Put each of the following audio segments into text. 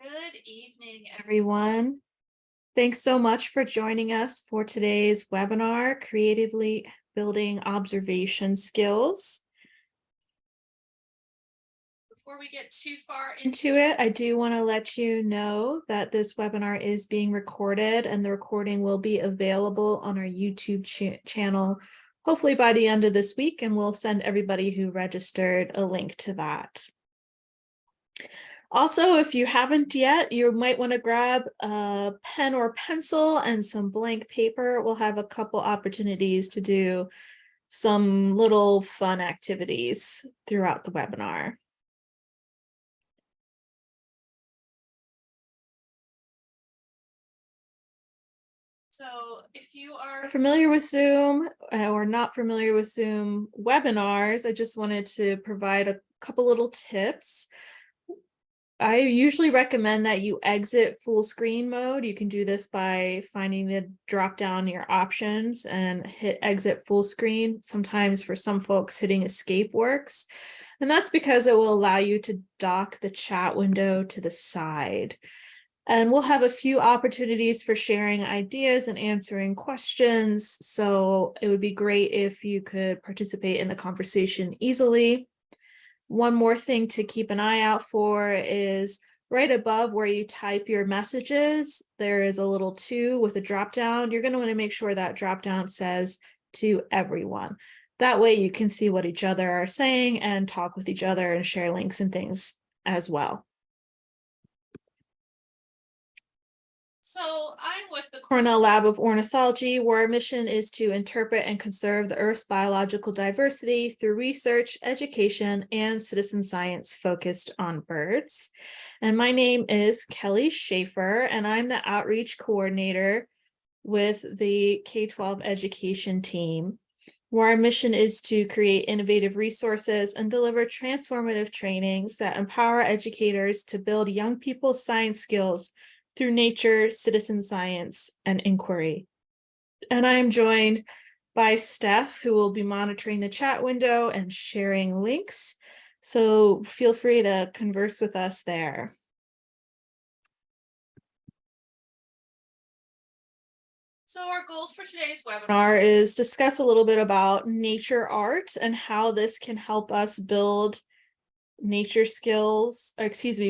Good evening, everyone. Thanks so much for joining us for today's webinar, Creatively Building Observation Skills. Before we get too far into it, I do want to let you know that this webinar is being recorded and the recording will be available on our YouTube channel, hopefully by the end of this week, and we'll send everybody who registered a link to that. Also, if you haven't yet, you might want to grab a pen or pencil and some blank paper. We'll have a couple opportunities to do some little fun activities throughout the webinar. So if you are familiar with Zoom or not familiar with Zoom webinars, I just wanted to provide a couple little tips. I usually recommend that you exit full screen mode. You can do this by finding the drop down your options and hit exit full screen. Sometimes for some folks, hitting escape works. And that's because it will allow you to dock the chat window to the side. And we'll have a few opportunities for sharing ideas and answering questions. So it would be great if you could participate in the conversation easily. One more thing to keep an eye out for is right above where you type your messages, there is a little 2 with a drop down. You're going to want to make sure that drop down says to everyone. That way you can see what each other are saying and talk with each other and share links and things as well. So I'm with the Cornell Lab of Ornithology, where our mission is to interpret and conserve the Earth's biological diversity through research, education, and citizen science focused on birds. And my name is Kelly Schaefer, and I'm the outreach coordinator with the K-12 education team, where our mission is to create innovative resources and deliver transformative trainings that empower educators to build young people's science skills through nature, citizen science, and inquiry. And I am joined by Steph, who will be monitoring the chat window and sharing links. So feel free to converse with us there. So our goals for today's webinar is discuss a little bit about nature art and how this can help us build nature skills,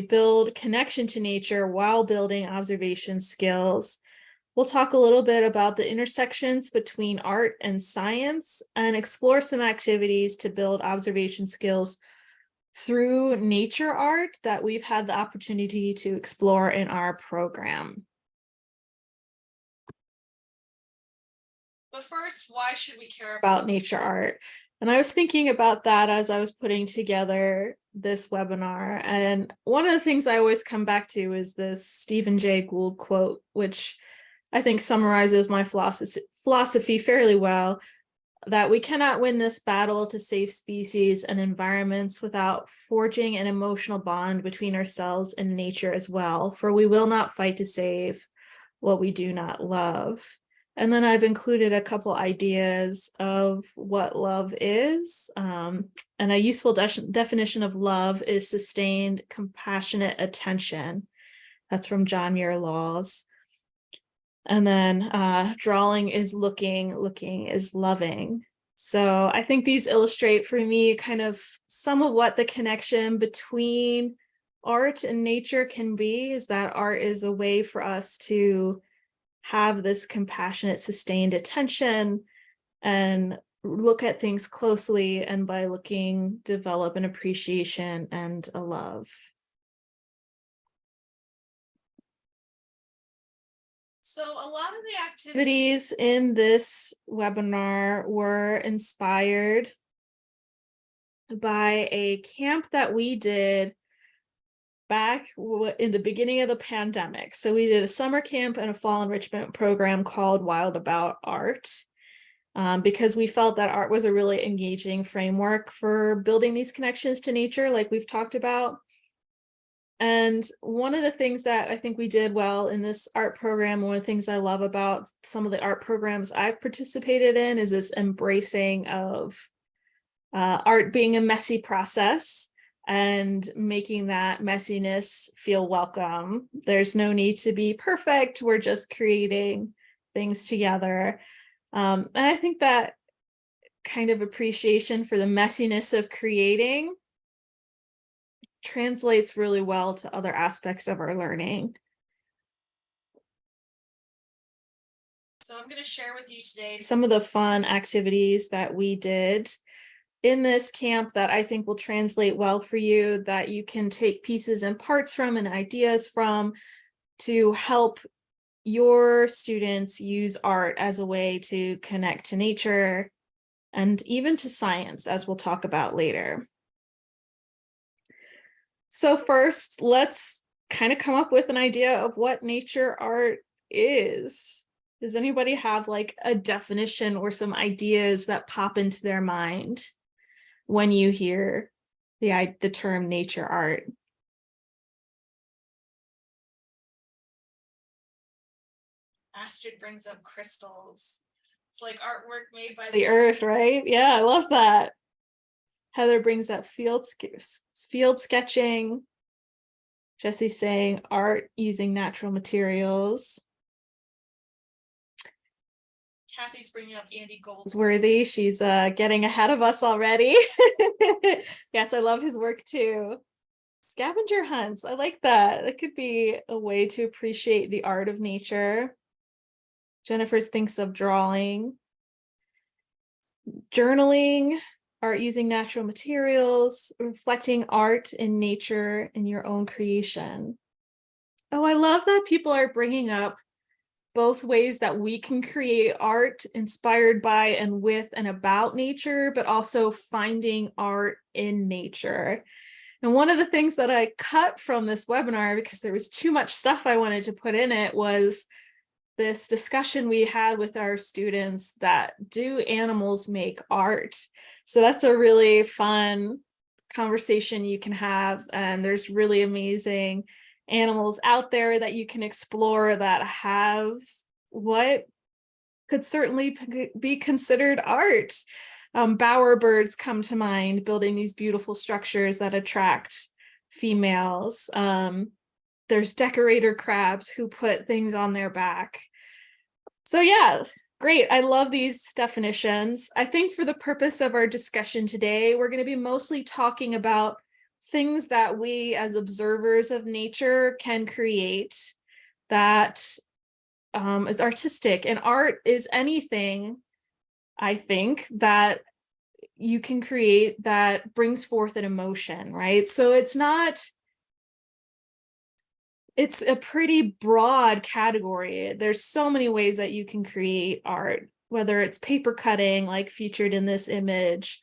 build connection to nature while building observation skills. We'll talk a little bit about the intersections between art and science and explore some activities to build observation skills through nature art that we've had the opportunity to explore in our program. But first, why should we care about nature art? And I was thinking about that as I was putting together this webinar. And one of the things I always come back to is this Stephen Jay Gould quote, which I think summarizes my philosophy fairly well, that we cannot win this battle to save species and environments without forging an emotional bond between ourselves and nature as well, for we will not fight to save what we do not love. And then I've included a couple ideas of what love is. And a useful definition of love is sustained, compassionate attention. That's from John Muir Laws. And then drawing is looking, looking is loving. So I think these illustrate for me kind of some of what the connection between art and nature can be, is that art is a way for us to have this compassionate, sustained attention and look at things closely, and by looking, develop an appreciation and a love. So a lot of the activities in this webinar were inspired by a camp that we did back in the beginning of the pandemic. So we did a summer camp and a fall enrichment program called Wild About Art, because we felt that art was a really engaging framework for building these connections to nature, like we've talked about. And one of the things that I think we did well in this art program, one of the things I love about some of the art programs I've participated in, is this embracing of art being a messy process, and making that messiness feel welcome. There's no need to be perfect. We're just creating things together. And I think that kind of appreciation for the messiness of creating translates really well to other aspects of our learning. So I'm going to share with you today some of the fun activities that we did in this camp that I think will translate well for you, that you can take pieces and parts from and ideas from to help your students use art as a way to connect to nature and even to science, as we'll talk about later. So first, let's kind of come up with an idea of what nature art is. Does anybody have like a definition or some ideas that pop into their mind when you hear the term nature art? Astrid brings up crystals. It's like artwork made by the earth, right? Yeah, I love that. Heather brings up field sketching. Jesse's saying art using natural materials. Kathy's bringing up Andy Goldsworthy. She's getting ahead of us already. Yes, I love his work too. Scavenger hunts. I like that. It could be a way to appreciate the art of nature. Jennifer thinks of drawing. Journaling, art using natural materials, reflecting art in nature in your own creation. Oh, I love that people are bringing up both ways that we can create art inspired by and with and about nature, but also finding art in nature. And one of the things that I cut from this webinar, because there was too much stuff I wanted to put in it, was this discussion we had with our students that do animals make art? So that's a really fun conversation you can have. And there's really amazing animals out there that you can explore that have what could certainly be considered art. Bowerbirds come to mind, building these beautiful structures that attract females. There's decorator crabs who put things on their back. So yeah, great. I love these definitions. I think for the purpose of our discussion today, we're going to be mostly talking about things that we as observers of nature can create that is artistic. And art is anything, I think, that you can create that brings forth an emotion, right? So it's a pretty broad category. There's so many ways that you can create art, whether it's paper cutting, like featured in this image,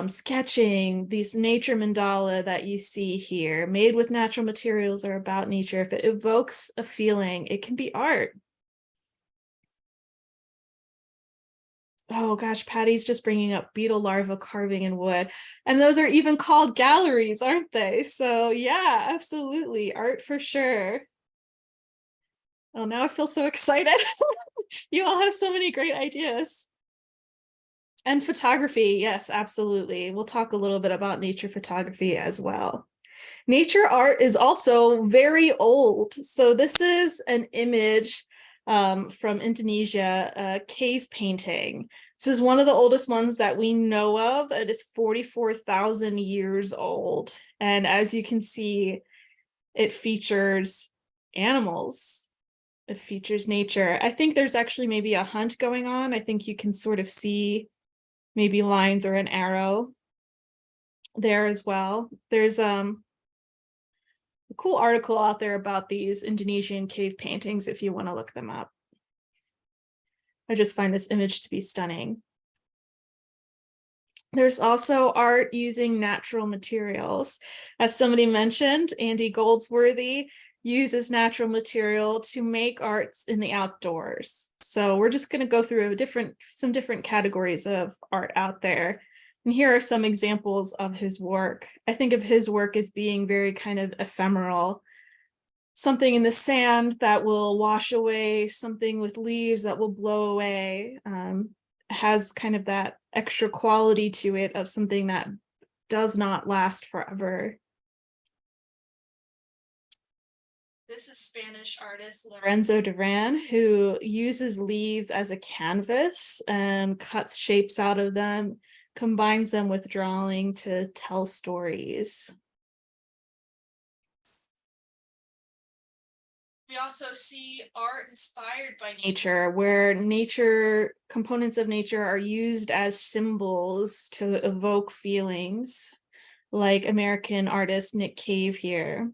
sketching, these nature mandala that you see here, made with natural materials or about nature. If it evokes a feeling, it can be art. Oh gosh, Patty's just bringing up beetle larva carving in wood. And those are even called galleries, aren't they? So yeah, absolutely. Art for sure. Oh, now I feel so excited. You all have so many great ideas. And photography, yes, absolutely. We'll talk a little bit about nature photography as well. Nature art is also very old. So this is an image from Indonesia, a cave painting. This is one of the oldest ones that we know of. It is 44,000 years old. And as you can see, it features animals. It features nature. I think there's actually maybe a hunt going on. I think you can sort of see maybe lines or an arrow there as well. There's a cool article out there about these Indonesian cave paintings if you want to look them up. I just find this image to be stunning. There's also art using natural materials. As somebody mentioned, Andy Goldsworthy uses natural material to make arts in the outdoors. So we're just going to go through some different categories of art out there. And here are some examples of his work. I think of his work as being very kind of ephemeral. Something in the sand that will wash away, something with leaves that will blow away, has kind of that extra quality to it of something that does not last forever. This is Spanish artist Lorenzo Duran, who uses leaves as a canvas and cuts shapes out of them, combines them with drawing to tell stories. We also see art inspired by nature, where components of nature are used as symbols to evoke feelings, like American artist Nick Cave here.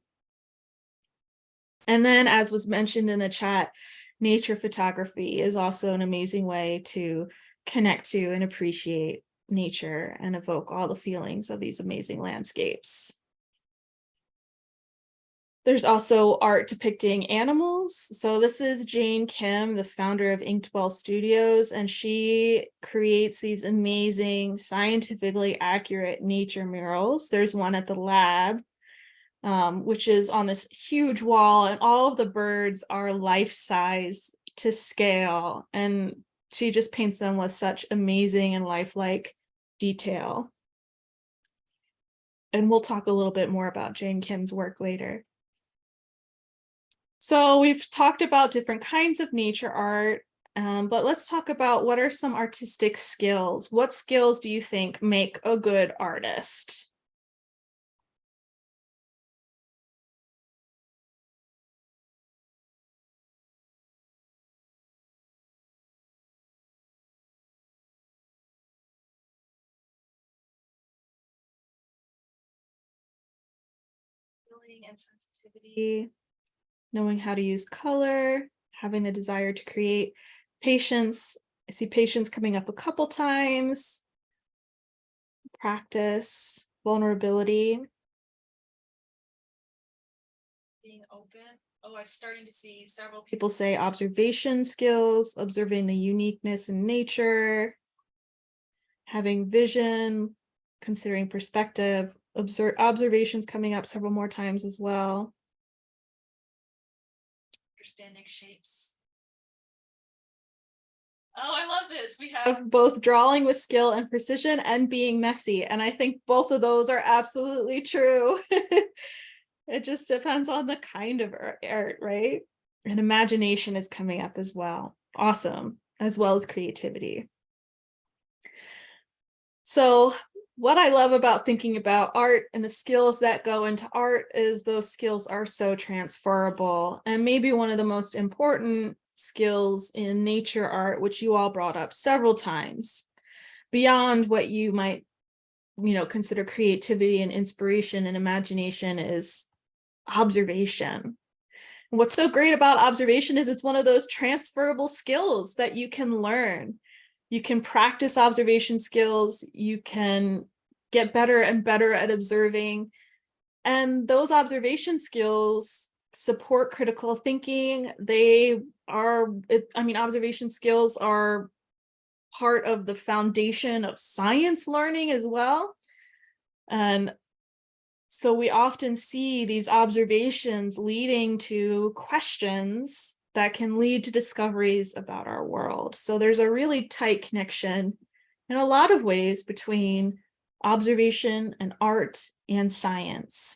And then, as was mentioned in the chat, nature photography is also an amazing way to connect to and appreciate nature and evoke all the feelings of these amazing landscapes. There's also art depicting animals. So this is Jane Kim, the founder of Inkwell Studios, and she creates these amazing, scientifically accurate nature murals. There's one at the lab, which is on this huge wall, and all of the birds are life-size to scale. And she just paints them with such amazing and lifelike detail. And we'll talk a little bit more about Jane Kim's work later. So we've talked about different kinds of nature art, but let's talk about what are some artistic skills. What skills do you think make a good artist? Feeling and sensitivity, knowing how to use color, having the desire to create, patience. I see patience coming up a couple times. Practice, vulnerability, being open. Oh, I'm starting to see several people say observation skills, observing the uniqueness in nature, having vision, considering perspective, observations coming up several more times as well. Understanding shapes. Oh, I love this. We have both drawing with skill and precision and being messy. And I think both of those are absolutely true. It just depends on the kind of art, right? And imagination is coming up as well. Awesome. As well as creativity. So what I love about thinking about art and the skills that go into art is those skills are so transferable. And maybe one of the most important skills in nature art, which you all brought up several times, beyond what you might, consider creativity and inspiration and imagination, is observation. What's so great about observation is it's one of those transferable skills that you can learn. You can practice observation skills, you can get better and better at observing, and those observation skills support critical thinking. Observation skills are part of the foundation of science learning as well. And so we often see these observations leading to questions that can lead to discoveries about our world. So there's a really tight connection in a lot of ways between observation and art and science.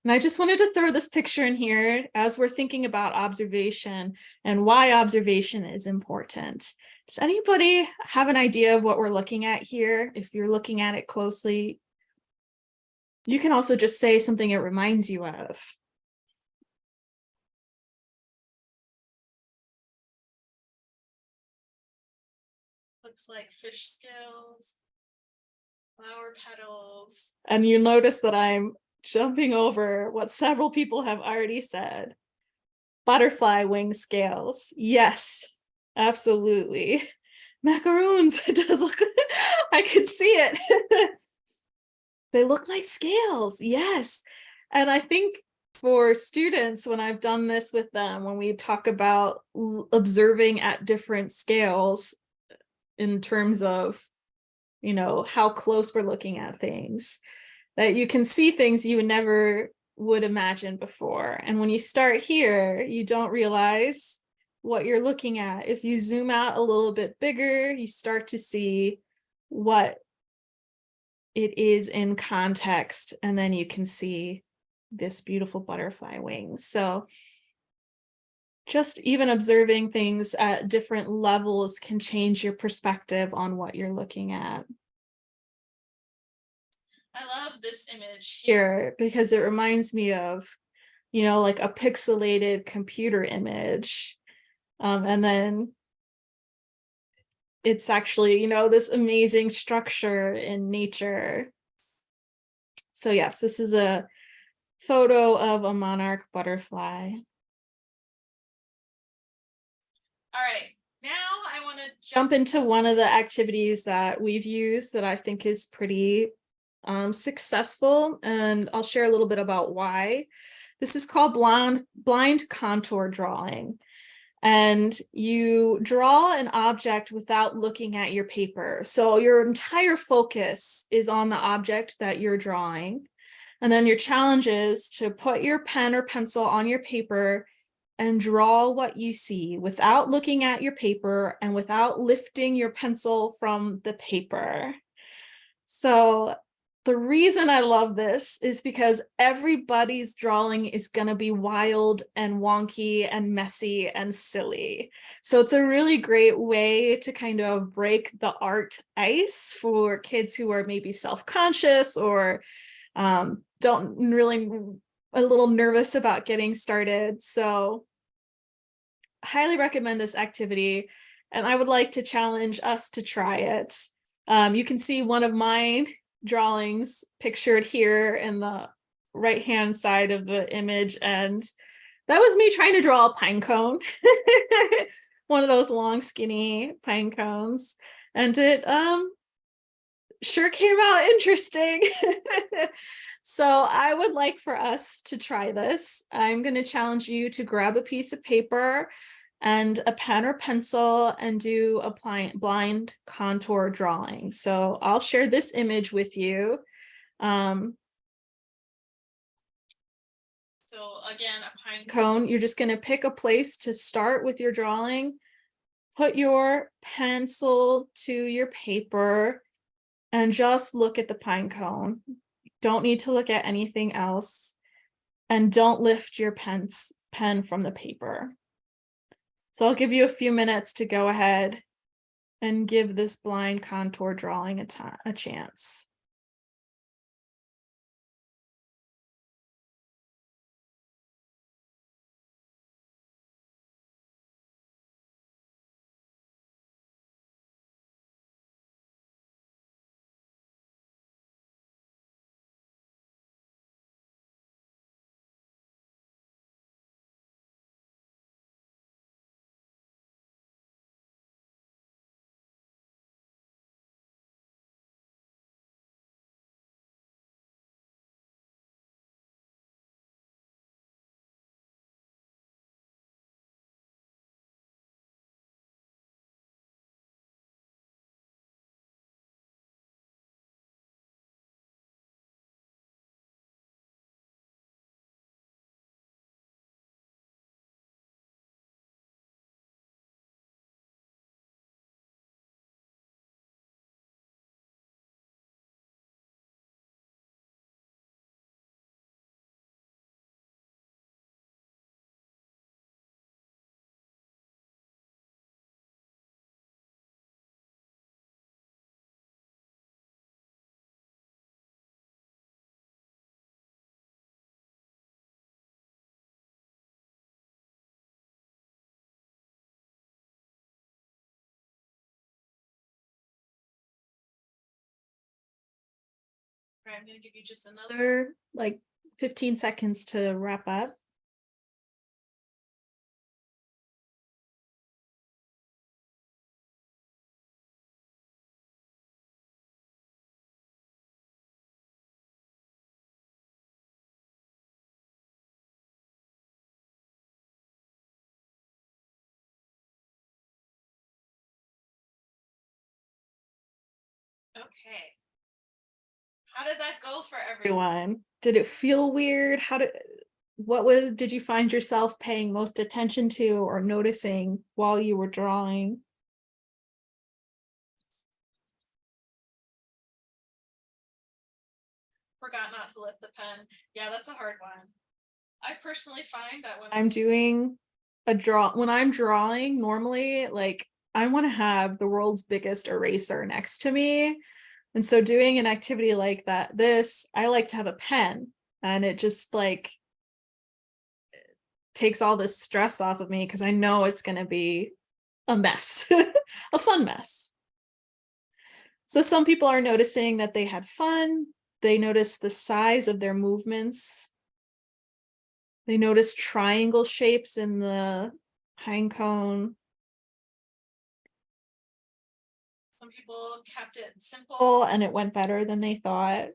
And I just wanted to throw this picture in here as we're thinking about observation and why observation is important. Does anybody have an idea of what we're looking at here? If you're looking at it closely, you can also just say something it reminds you of. Looks like fish scales, flower petals. And you notice that I'm jumping over what several people have already said. Butterfly wing scales. Yes, absolutely. Macaroons. It does look, I could see it. They look like scales. Yes. And I think for students, when I've done this with them, when we talk about observing at different scales in terms of, how close we're looking at things, that you can see things you never would imagine before. And when you start here, you don't realize what you're looking at. If you zoom out a little bit bigger, you start to see what it is in context, and then you can see this beautiful butterfly wings. So just even observing things at different levels can change your perspective on what you're looking at. I love this image here because it reminds me of, like a pixelated computer image. And then it's actually, this amazing structure in nature. So yes, this is a photo of a monarch butterfly. All right, now I want to jump into one of the activities that we've used that I think is pretty successful, and I'll share a little bit about why. This is called blind contour drawing. And you draw an object without looking at your paper. So your entire focus is on the object that you're drawing. And then your challenge is to put your pen or pencil on your paper and draw what you see without looking at your paper and without lifting your pencil from the paper. So the reason I love this is because everybody's drawing is going to be wild and wonky and messy and silly. So it's a really great way to kind of break the art ice for kids who are maybe self-conscious or don't really, a little nervous about getting started. So I highly recommend this activity, and I would like to challenge us to try it. You can see one of mine drawings pictured here in the right hand side of the image, and that was me trying to draw a pine cone. One of those long skinny pine cones, and it sure came out interesting. So I would like for us to try this. I'm going to challenge you to grab a piece of paper and a pen or pencil and do a blind contour drawing. So I'll share this image with you. So again, a pine cone, you're just going to pick a place to start with your drawing, put your pencil to your paper, and just look at the pine cone. Don't need to look at anything else, and don't lift your pen from the paper. So I'll give you a few minutes to go ahead and give this blind contour drawing a chance. All right, I'm going to give you just another 15 seconds to wrap up. Okay. How did that go for everyone? Did it feel weird? Did you find yourself paying most attention to or noticing while you were drawing? Forgot not to lift the pen. Yeah, that's a hard one. I personally find that when I'm doing when I'm drawing normally, like I want to have the world's biggest eraser next to me. And so doing an activity like that, I like to have a pen, and it just like takes all this stress off of me because I know it's going to be a mess, a fun mess. So some people are noticing that they had fun. They noticed the size of their movements. They noticed triangle shapes in the pine cone. Some people kept it simple and it went better than they thought.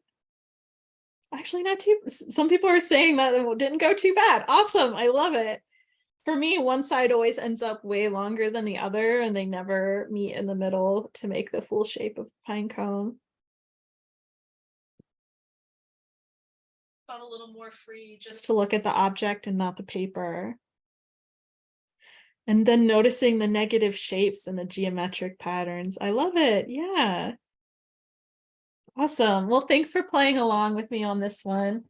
Actually, not too, some people are saying that it didn't go too bad. Awesome, I love it. For me, one side always ends up way longer than the other, and they never meet in the middle to make the full shape of pine cone. Felt a little more free just to look at the object and not the paper. And then noticing the negative shapes and the geometric patterns. I love it. Yeah. Awesome. Well, thanks for playing along with me on this one.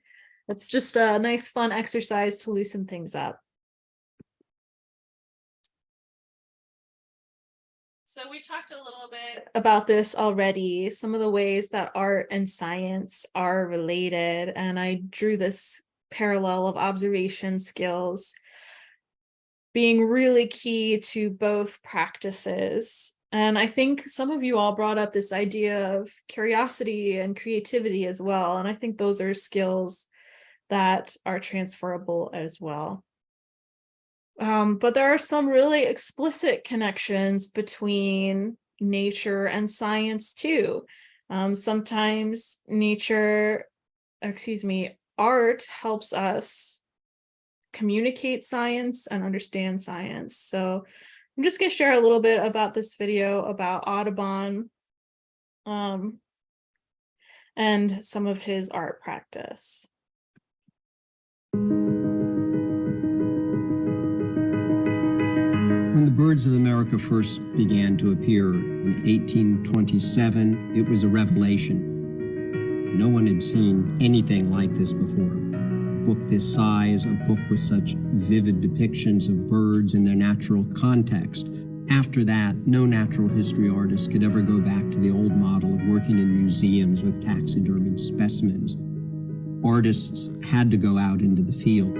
It's just a nice, fun exercise to loosen things up. So we talked a little bit about this already, some of the ways that art and science are related, and I drew this parallel of observation skills being really key to both practices. And I think some of you all brought up this idea of curiosity and creativity as well, and I think those are skills that are transferable as well. But there are some really explicit connections between nature and science too. Sometimes art helps us communicate science and understand science. So I'm just going to share a little bit about this video about Audubon and some of his art practice. When the birds of America first began to appear in 1827, it was a revelation. No one had seen anything like this before. A book this size, a book with such vivid depictions of birds in their natural context. After that, no natural history artist could ever go back to the old model of working in museums with taxidermied specimens. Artists had to go out into the field.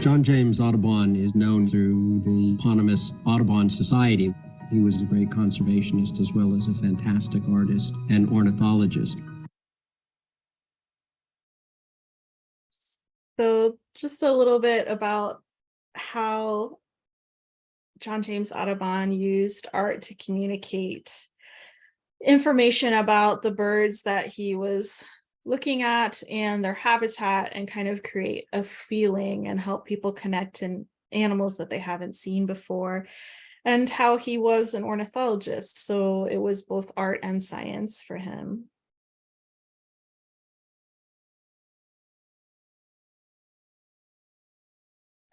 John James Audubon is known through the eponymous Audubon Society. He was a great conservationist as well as a fantastic artist and ornithologist. So just a little bit about how John James Audubon used art to communicate information about the birds that he was looking at and their habitat, and kind of create a feeling and help people connect in animals that they haven't seen before, and how he was an ornithologist. So it was both art and science for him.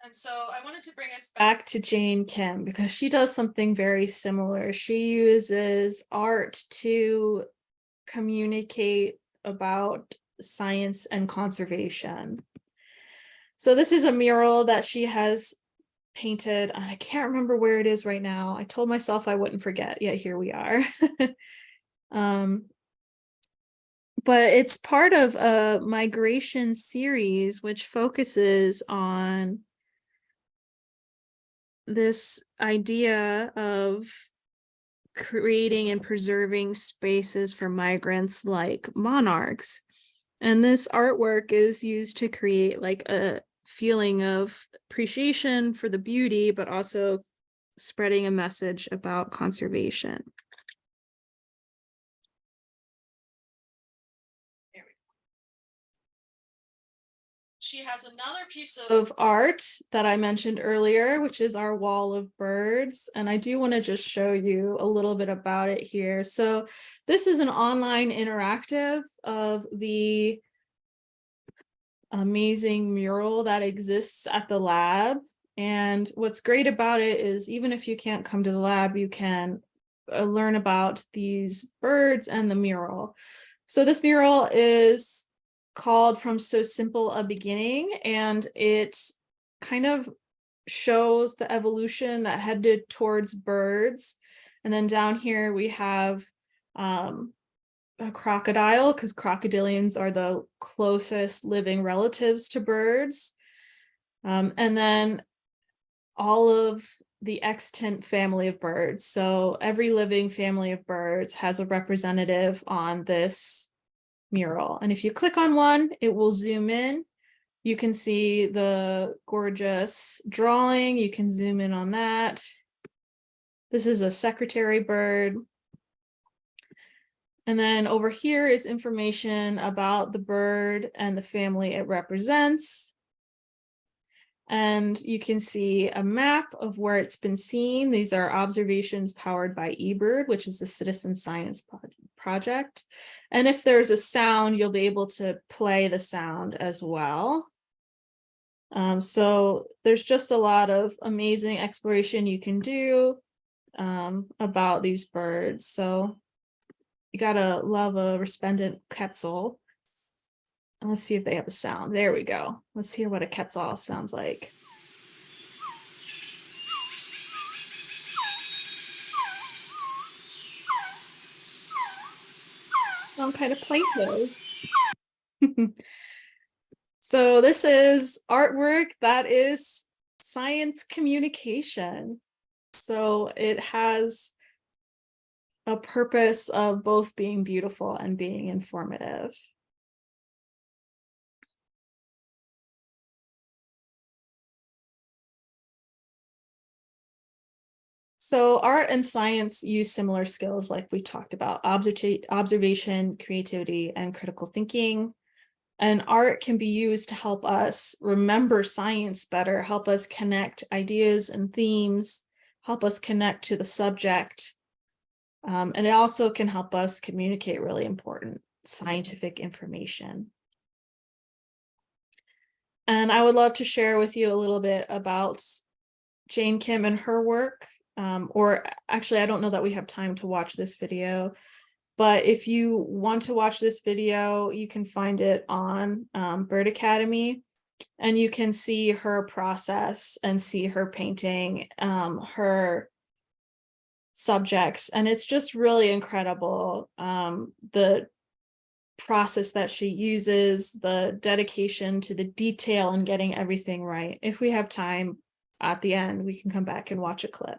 And so I wanted to bring us back to Jane Kim because she does something very similar. She uses art to communicate about science and conservation. So this is a mural that she has painted. I can't remember where it is right now. I told myself I wouldn't forget, yet here we are. But it's part of a migration series which focuses on this idea of creating and preserving spaces for migrants like monarchs. And this artwork is used to create like a feeling of appreciation for the beauty, but also spreading a message about conservation. she has another piece of art that I mentioned earlier, which is our wall of birds. And I do want to just show you a little bit about it here. So this is an online interactive of the amazing mural that exists at the lab. And what's great about it is even if you can't come to the lab, you can learn about these birds and the mural. So this mural is called From So Simple a Beginning, and it kind of shows the evolution that headed towards birds. And then down here we have a crocodile, because crocodilians are the closest living relatives to birds. And then all of the extant family of birds. So every living family of birds has a representative on this mural. And if you click on one, it will zoom in. You can see the gorgeous drawing. You can zoom in on that. This is a secretary bird. And then over here is information about the bird and the family it represents. And you can see a map of where it's been seen. These are observations powered by eBird, which is a citizen science project. And if there's a sound, you'll be able to play the sound as well. So there's just a lot of amazing exploration you can do about these birds. So you gotta love a resplendent quetzal. And let's see if they have a sound. There we go. Let's hear what a quetzal sounds like. Sound kind of playful. So this is artwork that is science communication. So it has a purpose of both being beautiful and being informative. So art and science use similar skills like we talked about: observation, creativity, and critical thinking. And art can be used to help us remember science better, help us connect ideas and themes, help us connect to the subject. And it also can help us communicate really important scientific information. And I would love to share with you a little bit about Jane Kim and her work. Or actually, I don't know that we have time to watch this video, but if you want to watch this video, you can find it on Bird Academy, and you can see her process and see her painting, her subjects, and it's just really incredible. The process that she uses, the dedication to the detail and getting everything right. If we have time at the end, we can come back and watch a clip.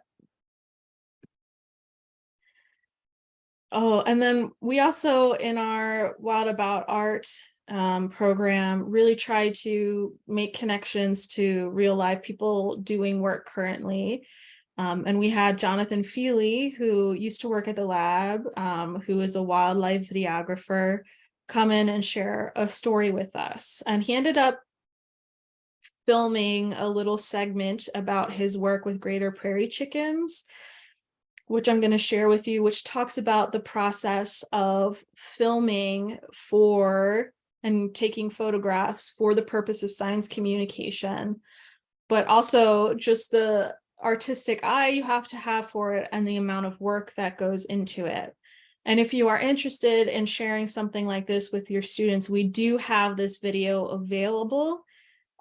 Oh, and then we also, in our Wild About Art program, really try to make connections to real life people doing work currently. And we had Jonathan Feely, who used to work at the lab, who is a wildlife videographer, come in and share a story with us. And he ended up filming a little segment about his work with greater prairie chickens, which I'm going to share with you, which talks about the process of filming for and taking photographs for the purpose of science communication, but also just the artistic eye you have to have for it and the amount of work that goes into it. And if you are interested in sharing something like this with your students, we do have this video available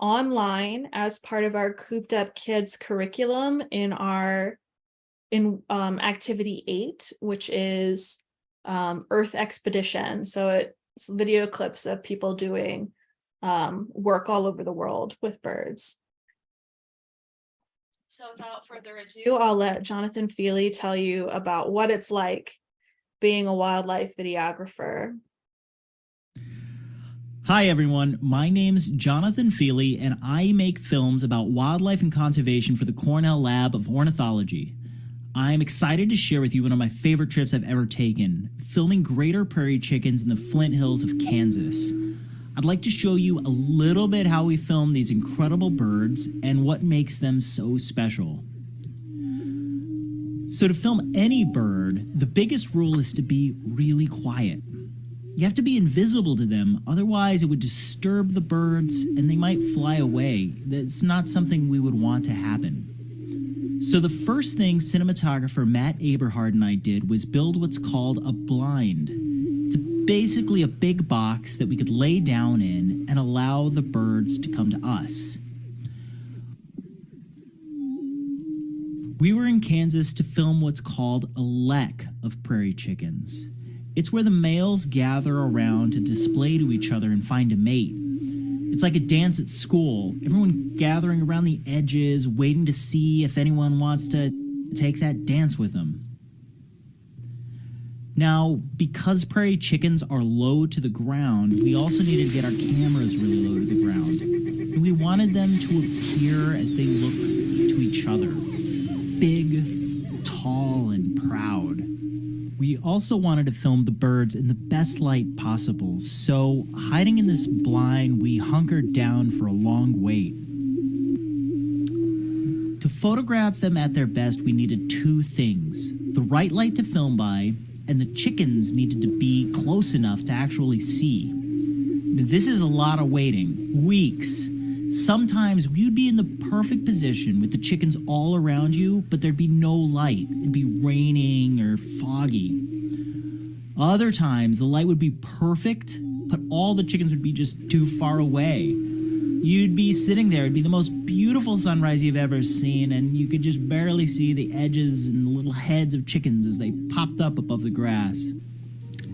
online as part of our Cooped Up Kids curriculum in activity 8, which is Earth Expedition. So it's video clips of people doing work all over the world with birds. So without further ado, I'll let Jonathan Feely tell you about what it's like being a wildlife videographer. Hi everyone, my name's Jonathan Feely and I make films about wildlife and conservation for the Cornell Lab of Ornithology. I'm excited to share with you one of my favorite trips I've ever taken, filming greater prairie chickens in the Flint Hills of Kansas. I'd like to show you a little bit how we film these incredible birds and what makes them so special. So to film any bird, the biggest rule is to be really quiet. You have to be invisible to them, otherwise it would disturb the birds and they might fly away. That's not something we would want to happen. So the first thing cinematographer Matt Aberhard and I did was build what's called a blind. It's basically a big box that we could lay down in and allow the birds to come to us. We were in Kansas to film what's called a lek of prairie chickens. It's where the males gather around to display to each other and find a mate. It's like a dance at school, everyone gathering around the edges, waiting to see if anyone wants to take that dance with them. Now, because prairie chickens are low to the ground, we also needed to get our cameras really low to the ground. And we wanted them to appear as they look to each other. Big, tall, and proud. We also wanted to film the birds in the best light possible, so hiding in this blind, we hunkered down for a long wait. To photograph them at their best, we needed two things: the right light to film by, and the chickens needed to be close enough to actually see. This is a lot of waiting, weeks. Sometimes you'd be in the perfect position with the chickens all around you, but there'd be no light. It'd be raining or foggy. Other times, the light would be perfect, but all the chickens would be just too far away. You'd be sitting there, it'd be the most beautiful sunrise you've ever seen, and you could just barely see the edges and the little heads of chickens as they popped up above the grass.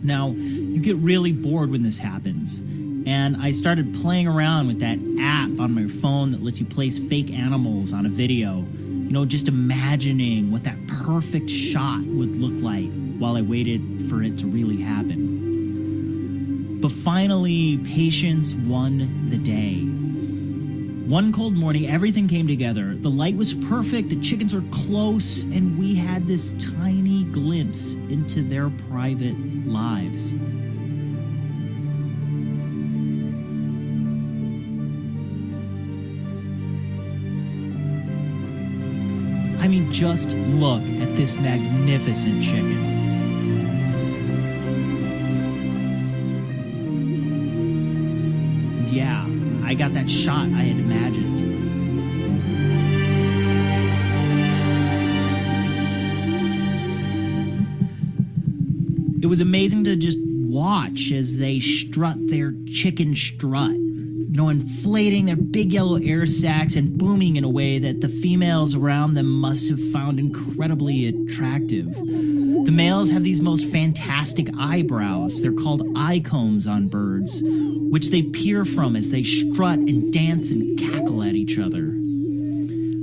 Now, you get really bored when this happens. And I started playing around with that app on my phone that lets you place fake animals on a video. You know, just imagining what that perfect shot would look like while I waited for it to really happen. But finally, patience won the day. One cold morning, everything came together. The light was perfect, the chickens were close, and we had this tiny glimpse into their private lives. I mean, just look at this magnificent chicken. And yeah, I got that shot I had imagined. It was amazing to just watch as they strut their chicken strut. You know, inflating their big yellow air sacs and booming in a way that the females around them must have found incredibly attractive. The males have these most fantastic eyebrows. They're called eye combs on birds, which they peer from as they strut and dance and cackle at each other.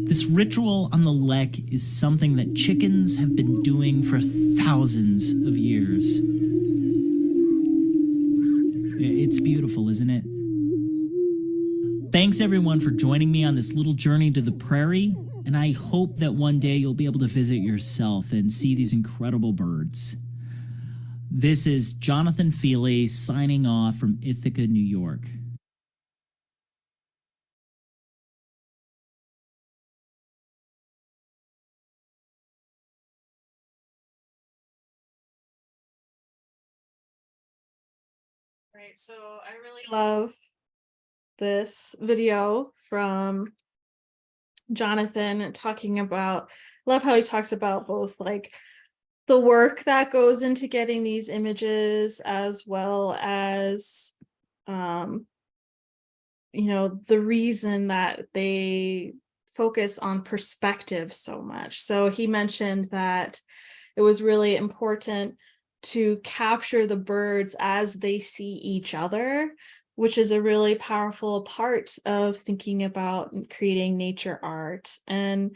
This ritual on the lek is something that chickens have been doing for thousands of years. It's beautiful, isn't it? Thanks everyone for joining me on this little journey to the prairie, and I hope that one day you'll be able to visit yourself and see these incredible birds. This is Jonathan Feely signing off from Ithaca, New York. Right, so I really love this video from Jonathan talking about, love how he talks about both like the work that goes into getting these images as well as you know, the reason that they focus on perspective so much. So he mentioned that it was really important to capture the birds as they see each other, which is a really powerful part of thinking about creating nature art, and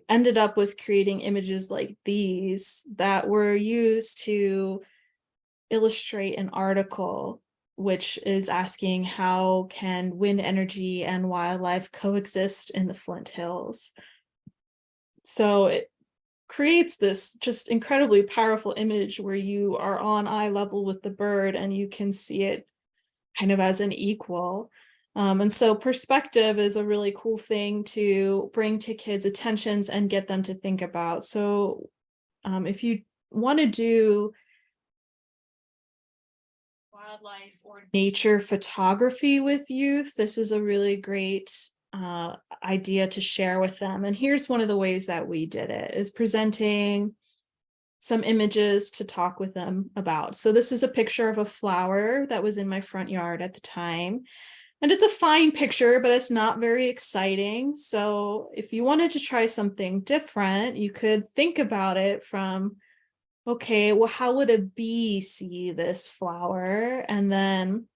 ended up with creating images like these that were used to illustrate an article, which is asking how can wind energy and wildlife coexist in the Flint Hills. So it creates this just incredibly powerful image where you are on eye level with the bird and you can see it kind of as an equal. And so perspective is a really cool thing to bring to kids' attentions and get them to think about. So if you want to do wildlife or nature photography with youth, this is a really great idea to share with them. And here's one of the ways that we did it, is presenting some images to talk with them about. So this is a picture of a flower that was in my front yard at the time. And it's a fine picture, but it's not very exciting. So if you wanted to try something different, you could think about it from, okay, well, how would a bee see this flower? And then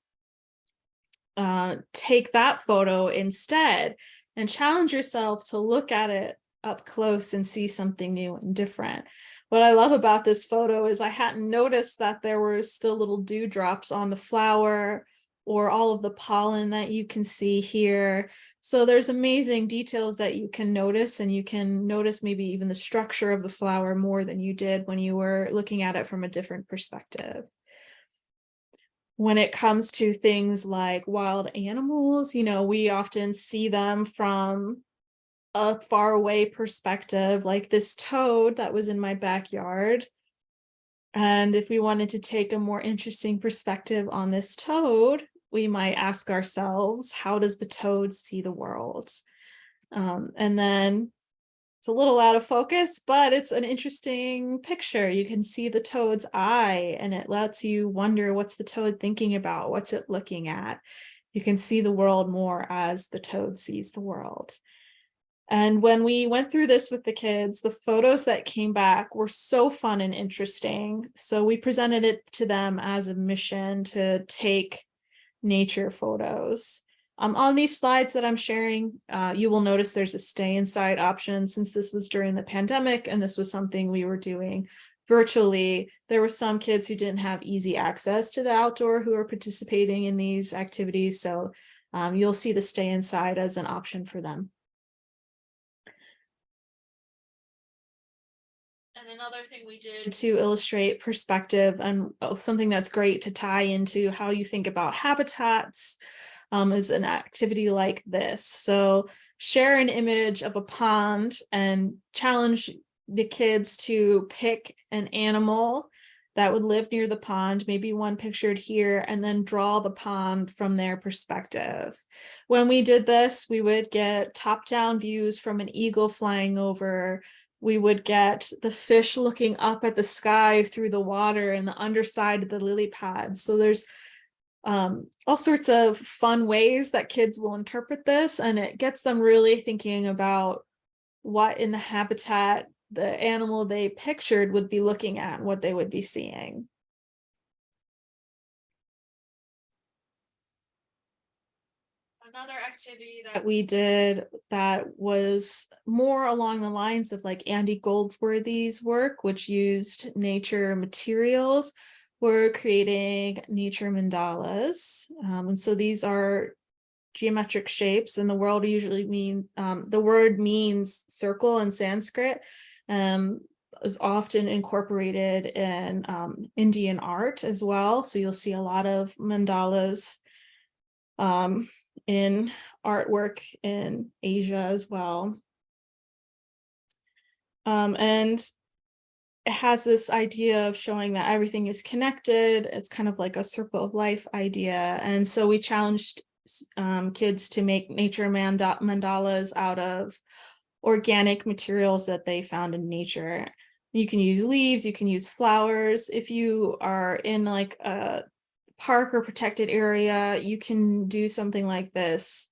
take that photo instead and challenge yourself to look at it up close and see something new and different. What I love about this photo is I hadn't noticed that there were still little dewdrops on the flower, or all of the pollen that you can see here. So there's amazing details that you can notice, and you can notice maybe even the structure of the flower more than you did when you were looking at it from a different perspective. When it comes to things like wild animals, you know, we often see them from a far away perspective, like this toad that was in my backyard. And if we wanted to take a more interesting perspective on this toad, we might ask ourselves, how does the toad see the world? And then it's a little out of focus, but it's an interesting picture. You can see the toad's eye, and it lets you wonder, what's the toad thinking about? What's it looking at? You can see the world more as the toad sees the world. And when we went through this with the kids, the photos that came back were so fun and interesting. So we presented it to them as a mission to take nature photos. On these slides that I'm sharing, you will notice there's a stay inside option. Since this was during the pandemic and this was something we were doing virtually, there were some kids who didn't have easy access to the outdoor who are participating in these activities. So you'll see the stay inside as an option for them. And another thing we did to illustrate perspective, and something that's great to tie into how you think about habitats, is an activity like this. So share an image of a pond and challenge the kids to pick an animal that would live near the pond, maybe one pictured here, and then draw the pond from their perspective. When we did this, we would get top-down views from an eagle flying over. We would get the fish looking up at the sky through the water and the underside of the lily pad. So there's all sorts of fun ways that kids will interpret this, and it gets them really thinking about what in the habitat the animal they pictured would be looking at, what they would be seeing. Another activity that we did that was more along the lines of like Andy Goldsworthy's work, which used nature materials, were creating nature mandalas. And so these are geometric shapes, and the word usually the word means circle in Sanskrit, is often incorporated in Indian art as well. So you'll see a lot of mandalas in artwork in Asia as well. And it has this idea of showing that everything is connected. It's kind of like a circle of life idea. And so we challenged kids to make nature mandalas out of organic materials that they found in nature. You can use leaves, you can use flowers. If you are in like a park or protected area, you can do something like this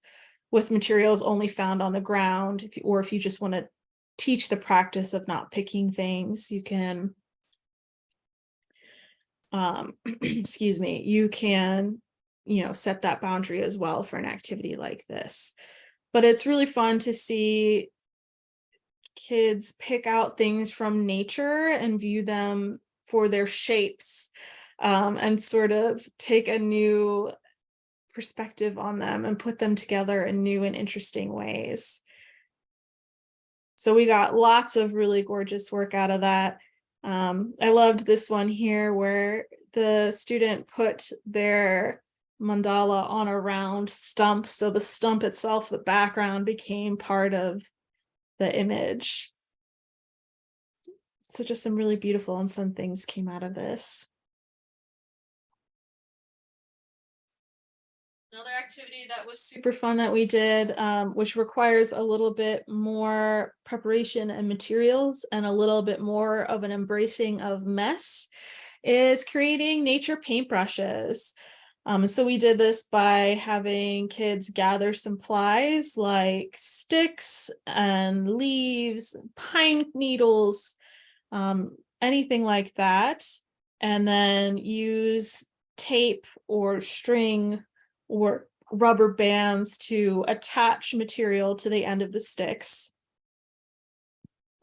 with materials only found on the ground. If you just want to teach the practice of not picking things, you can excuse me, you can, you know, set that boundary as well for an activity like this. But it's really fun to see kids pick out things from nature and view them for their shapes, and sort of take a new perspective on them and put them together in new and interesting ways. So we got lots of really gorgeous work out of that. I loved this one here where the student put their mandala on a round stump. So the stump itself, the background, became part of the image. So just some really beautiful and fun things came out of this. Another activity that was super fun that we did, which requires a little bit more preparation and materials and a little bit more of an embracing of mess, is creating nature paintbrushes. So we did this by having kids gather supplies like sticks and leaves, pine needles, anything like that, and then use tape or string or rubber bands to attach material to the end of the sticks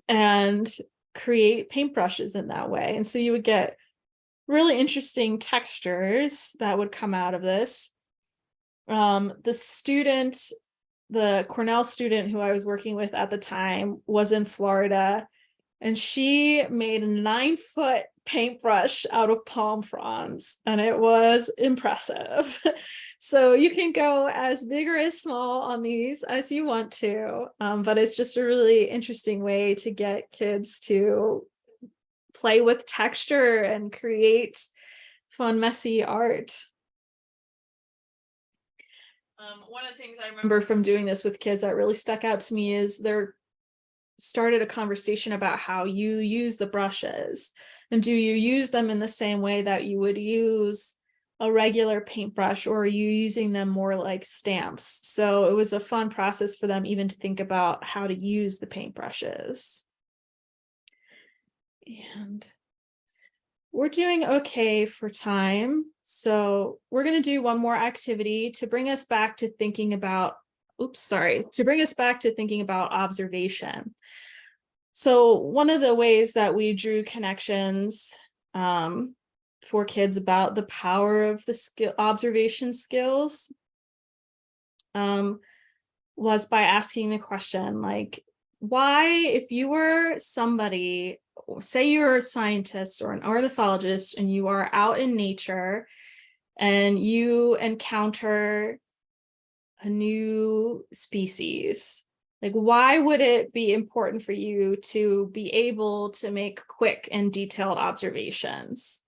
and create paintbrushes in that way. And so you would get really interesting textures that would come out of this. The Cornell student who I was working with at the time was in Florida, and she made a 9-foot paintbrush out of palm fronds, and it was impressive. So you can go as big or as small on these as you want to, but it's just a really interesting way to get kids to play with texture and create fun, messy art. One of the things I remember from doing this with kids that really stuck out to me is there started a conversation about how you use the brushes, and do you use them in the same way that you would use a regular paintbrush, or are you using them more like stamps? So it was a fun process for them even to think about how to use the paintbrushes. And we're doing okay for time, so we're going to do one more activity to bring us back to thinking about observation. So one of the ways that we drew connections for kids about the power of the observation skills was by asking the question, like, why, if you were somebody, say you're a scientist or an ornithologist and you are out in nature and you encounter a new species, like, why would it be important for you to be able to make quick and detailed observations?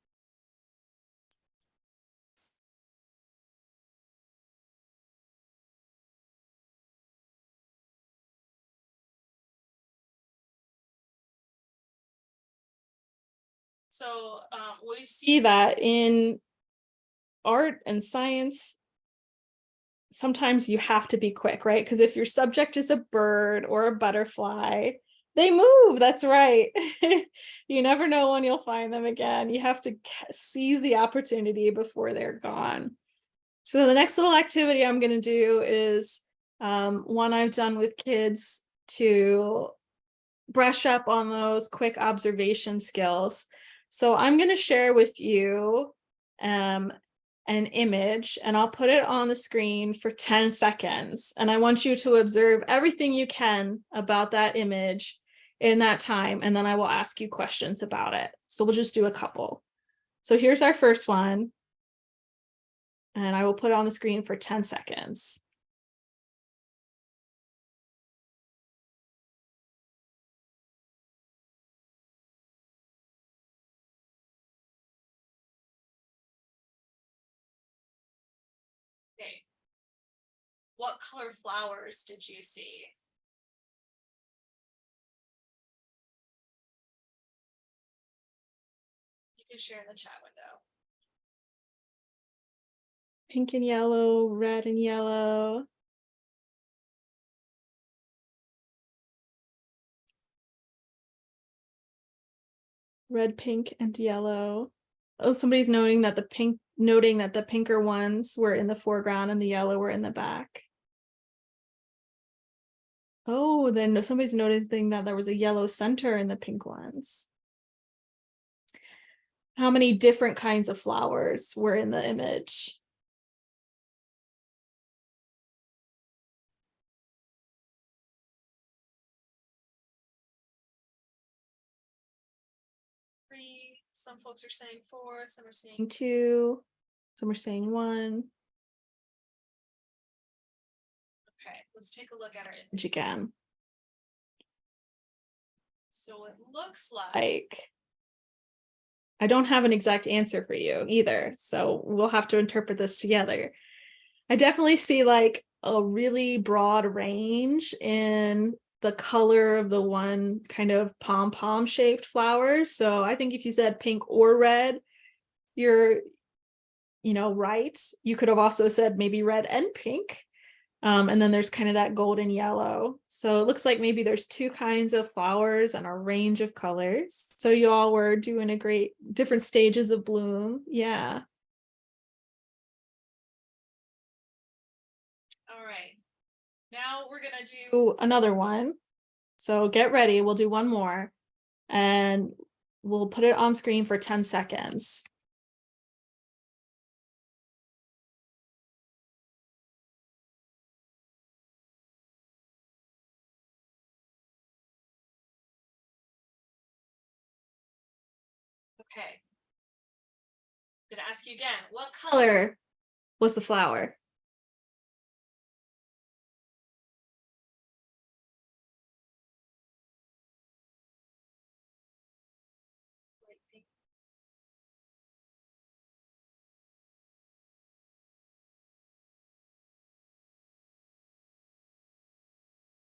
So we see that in art and science, sometimes you have to be quick, right? Because if your subject is a bird or a butterfly, they move. That's right. You never know when you'll find them again. You have to seize the opportunity before they're gone. So the next little activity I'm going to do is one I've done with kids to brush up on those quick observation skills. So I'm going to share with you an image, and I'll put it on the screen for 10 seconds. And I want you to observe everything you can about that image in that time. And then I will ask you questions about it. So we'll just do a couple. So here's our first one. And I will put it on the screen for 10 seconds. Okay. What color flowers did you see? You can share in the chat window. Pink and yellow, red and yellow. Red, pink, and yellow. Oh, somebody's noting that the pinker ones were in the foreground and the yellow were in the back. Oh, then somebody's noticing that there was a yellow center in the pink ones. How many different kinds of flowers were in the image? Three. Some folks are saying 4, some are saying 2, some are saying 1. Let's take a look at our image again. So it looks like, I don't have an exact answer for you either, so we'll have to interpret this together. I definitely see like a really broad range in the color of the one kind of pom-pom shaped flower. So I think if you said pink or red, you're, right. You could have also said maybe red and pink. And then there's kind of that golden yellow. So it looks like maybe there's two kinds of flowers and a range of colors. So you all were doing a great different stages of bloom. Yeah. All right. Now we're going to do another one. So get ready. We'll do one more and we'll put it on screen for 10 seconds. Okay. I'm going to ask you again, what color was the flower?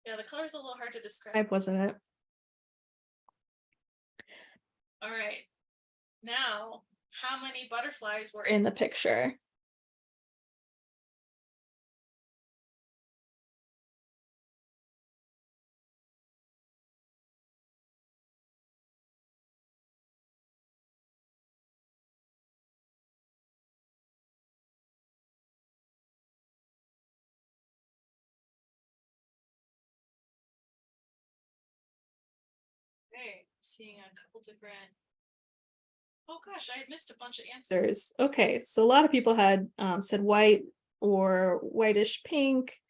Yeah, the color's a little hard to describe, wasn't it? All right. Now, how many butterflies were in the picture? Okay, seeing a couple different. Oh gosh, I missed a bunch of answers. Okay, so a lot of people had said white or whitish pink,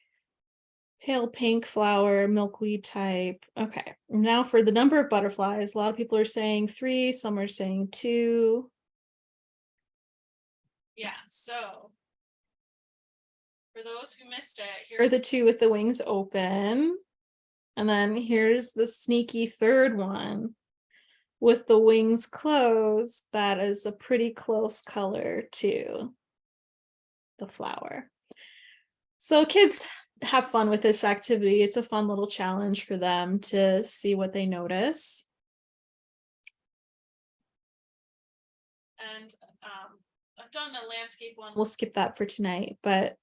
pale pink flower, milkweed type. Okay, now for the number of butterflies, a lot of people are saying 3, some are saying 2. Yeah, so for those who missed it, here are the 2 with the wings open. And then here's the sneaky third one with the wings closed. That is a pretty close color to the flower. So kids have fun with this activity. It's a fun little challenge for them to see what they notice. And I've done a landscape one. We'll skip that for tonight, but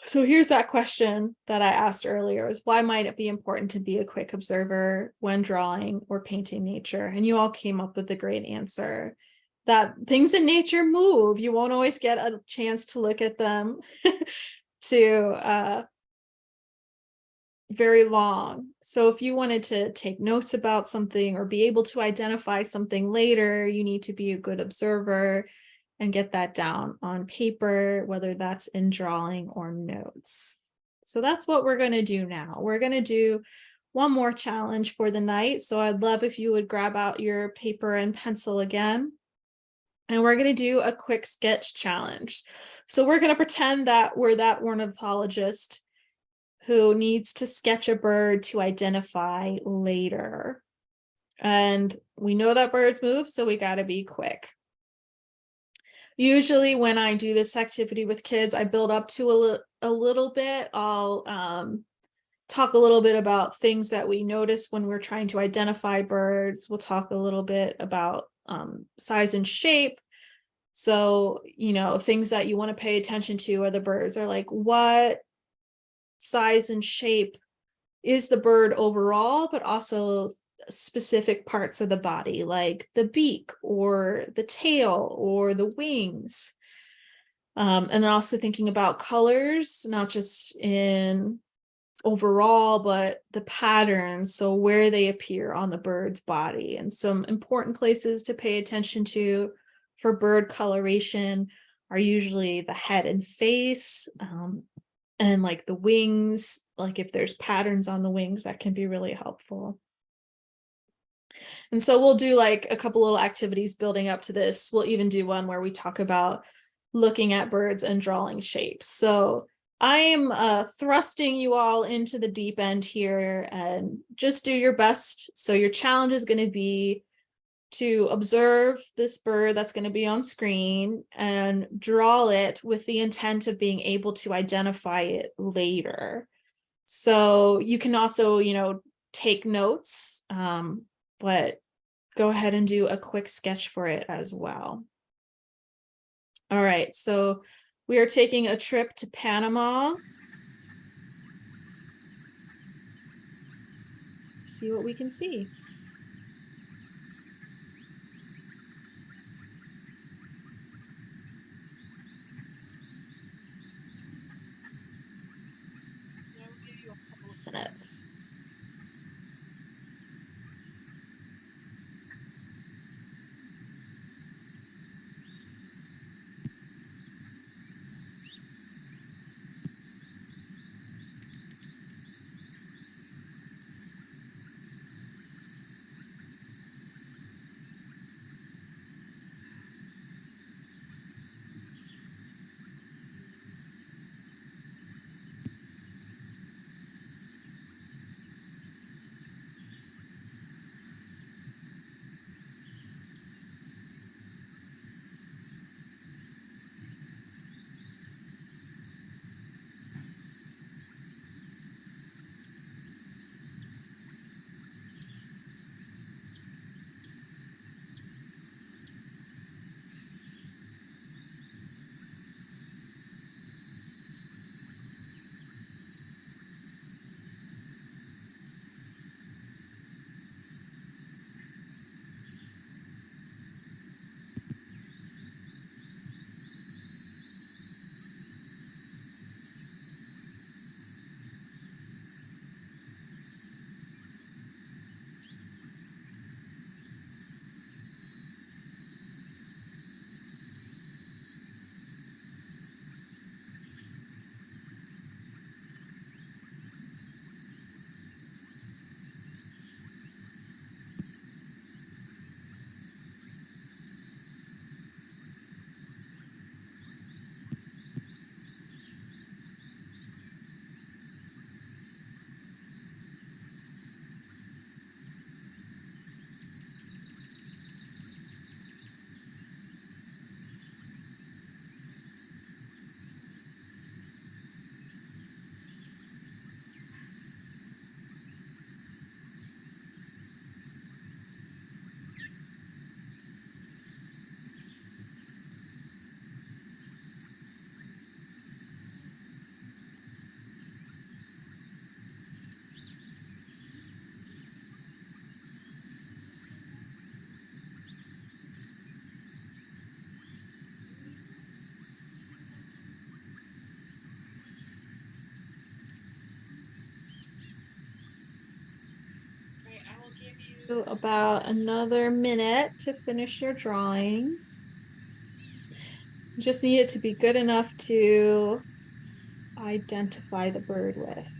so here's that question that I asked earlier is why might it be important to be a quick observer when drawing or painting nature? And you all came up with a great answer that things in nature move. You won't always get a chance to look at them to very long. So if you wanted to take notes about something or be able to identify something later, you need to be a good observer and get that down on paper, whether that's in drawing or notes. So that's what we're going to do now. We're going to do one more challenge for the night. So I'd love if you would grab out your paper and pencil again. And we're going to do a quick sketch challenge. So we're going to pretend that we're that ornithologist who needs to sketch a bird to identify later. And we know that birds move, so we got to be quick. Usually when I do this activity with kids, I build up to a little bit. I'll talk a little bit about things that we notice when we're trying to identify birds. We'll talk a little bit about size and shape. So, things that you want to pay attention to are the birds are like, what size and shape is the bird overall, but also specific parts of the body, like the beak or the tail or the wings. And then also thinking about colors, not just in overall, but the patterns, so where they appear on the bird's body. And some important places to pay attention to for bird coloration are usually the head and face, and like the wings, like if there's patterns on the wings, that can be really helpful. And so we'll do like a couple little activities building up to this. We'll even do one where we talk about looking at birds and drawing shapes. So I am thrusting you all into the deep end here, and just do your best. So your challenge is going to be to observe this bird that's going to be on screen and draw it with the intent of being able to identify it later. So you can also, take notes, but go ahead and do a quick sketch for it as well. All right, so we are taking a trip to Panama to see what we can see. I will give you a couple of minutes. I will give you about another minute to finish your drawings. You just need it to be good enough to identify the bird with.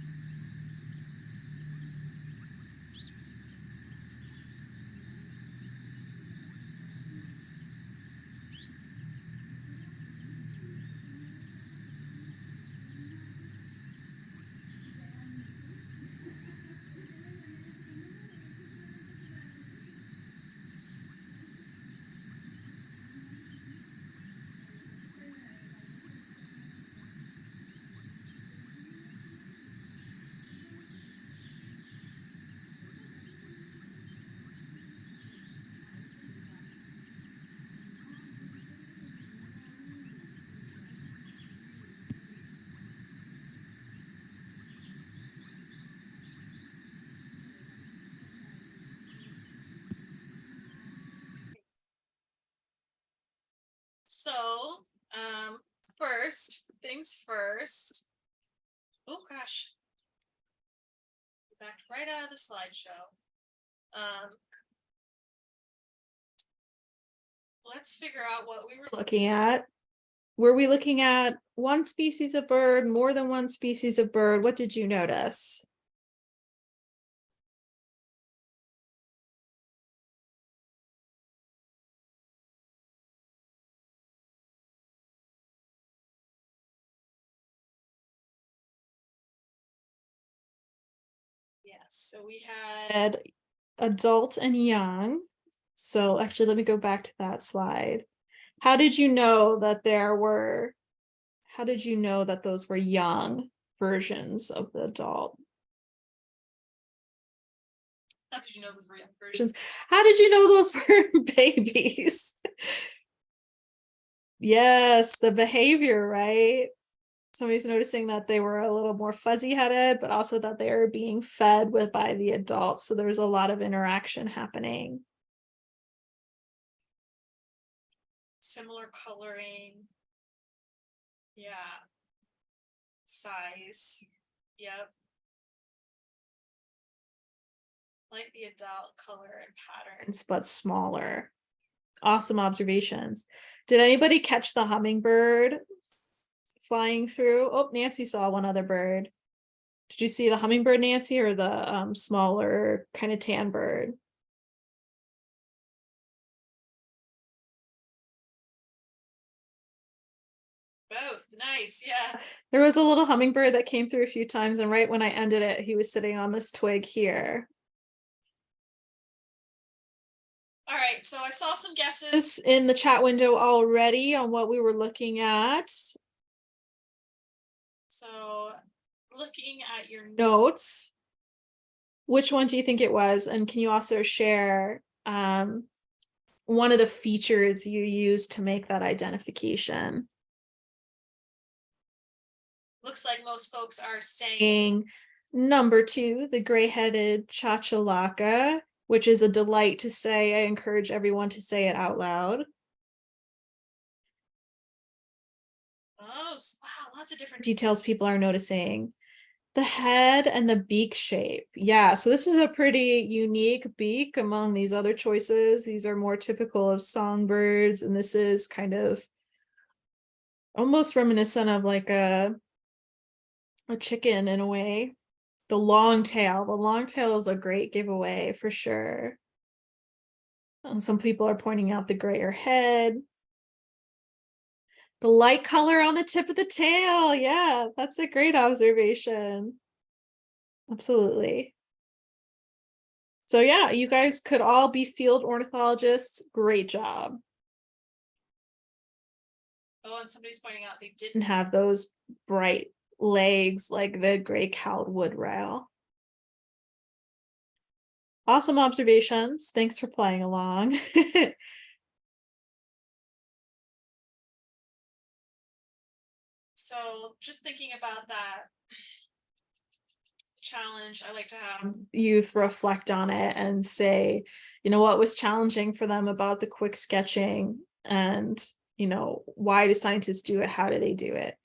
So, first things first. Oh gosh, backed right out of the slideshow. Let's figure out what we were looking at. Were we looking at one species of bird, more than one species of bird? What did you notice? So we had adult and young. So actually, let me go back to that slide. How did you know that how did you know that those were young versions of the adult? How did you know those were young versions? How did you know those were babies? Yes, the behavior, right? Somebody's noticing that they were a little more fuzzy headed, but also that they are being fed with by the adults. So there's a lot of interaction happening. Similar coloring. Yeah. Size. Yep. Like the adult color and patterns, but smaller. Awesome observations. Did anybody catch the hummingbird flying through? Oh, Nancy saw one other bird. Did you see the hummingbird, Nancy, or the smaller kind of tan bird? Both. Nice. Yeah. There was a little hummingbird that came through a few times, and right when I ended it, he was sitting on this twig here. All right, so I saw some guesses in the chat window already on what we were looking at. So looking at your notes, which one do you think it was? And can you also share one of the features you used to make that identification? Looks like most folks are saying number 2, the gray-headed chachalaca, which is a delight to say. I encourage everyone to say it out loud. Oh, wow, lots of different details people are noticing. The head and the beak shape. Yeah, so this is a pretty unique beak among these other choices. These are more typical of songbirds, and this is kind of almost reminiscent of like a chicken in a way. The long tail is a great giveaway for sure. Some people are pointing out the grayer head. The light color on the tip of the tail. Yeah, that's a great observation. Absolutely. So yeah, you guys could all be field ornithologists. Great job. Oh, and somebody's pointing out they didn't have those bright legs like the gray-cowled wood rail. Awesome observations. Thanks for playing along. So just thinking about that challenge, I like to have youth reflect on it and say, you know, what was challenging for them about the quick sketching, and, you know, why do scientists do it? How do they do it?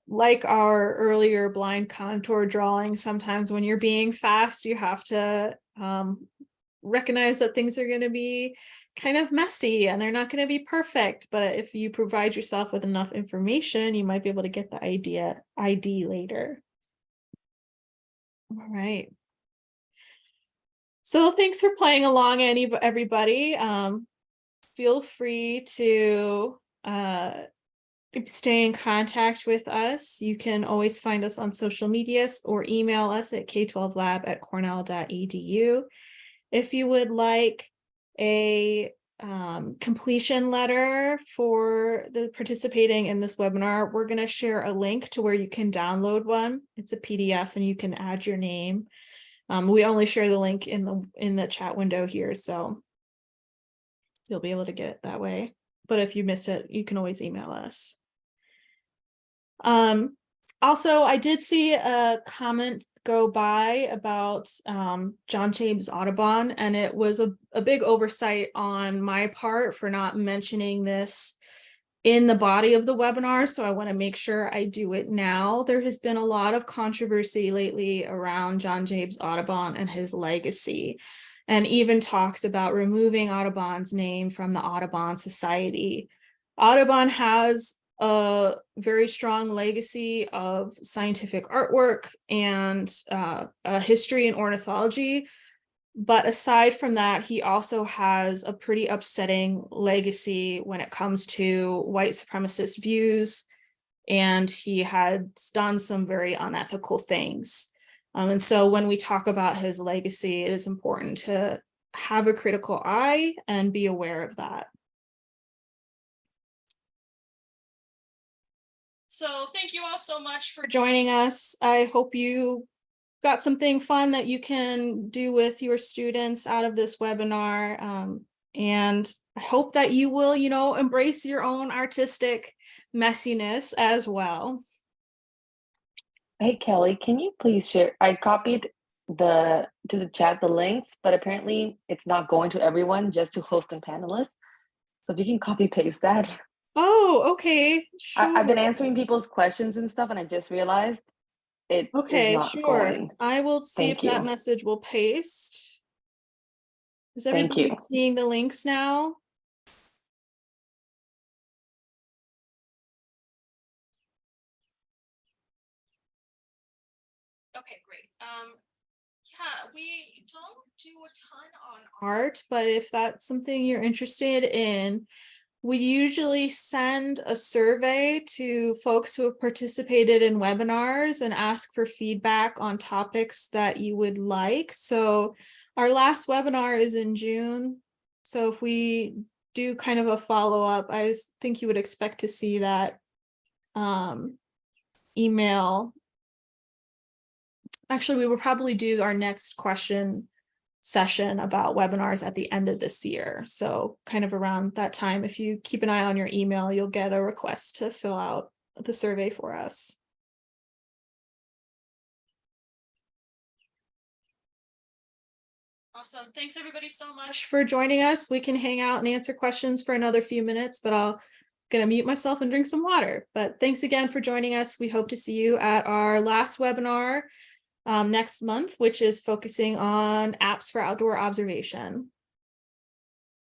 Like our earlier blind contour drawing, sometimes when you're being fast, you have to recognize that things are going to be kind of messy and they're not going to be perfect. But if you provide yourself with enough information, you might be able to get the ID later. All right. So thanks for playing along, everybody. Feel free to stay in contact with us. You can always find us on social media or email us at k12lab@cornell.edu. If you would like a completion letter for the participating in this webinar, we're going to share a link to where you can download one. It's a PDF and you can add your name. We only share the link in the chat window here, so you'll be able to get it that way. But if you miss it, you can always email us. Also, I did see a comment go by about John James Audubon, and it was a big oversight on my part for not mentioning this in the body of the webinar, so I want to make sure I do it now. There has been a lot of controversy lately around John James Audubon and his legacy, and even talks about removing Audubon's name from the Audubon Society. Audubon has a very strong legacy of scientific artwork and a history in ornithology. But aside from that, he also has a pretty upsetting legacy when it comes to white supremacist views, and he had done some very unethical things. And so when we talk about his legacy, it is important to have a critical eye and be aware of that. So thank you all so much for joining us. I hope you got something fun that you can do with your students out of this webinar. And I hope that you will, embrace your own artistic messiness as well. Hey, Kelly, can you please share? I copied to the chat the links, but apparently it's not going to everyone, just to host and panelists. So if you can copy paste that. Oh, okay, sure. I've been answering people's questions and stuff, and I just realized it is Okay, not sure. going. I will see Thank if that you. message will paste. Is Thank everybody you. seeing the links now? Okay, great. Yeah, we don't do a ton on art, but if that's something you're interested in, we usually send a survey to folks who have participated in webinars and ask for feedback on topics that you would like. So our last webinar is in June. So if we do kind of a follow-up, I think you would expect to see that email. Actually, we will probably do our next question session about webinars at the end of this year. So kind of around that time, if you keep an eye on your email, you'll get a request to fill out the survey for us. Awesome. Thanks everybody so much for joining us. We can hang out and answer questions for another few minutes, but I'm gonna mute myself and drink some water. But thanks again for joining us. We hope to see you at our last webinar next month, which is focusing on apps for outdoor observation.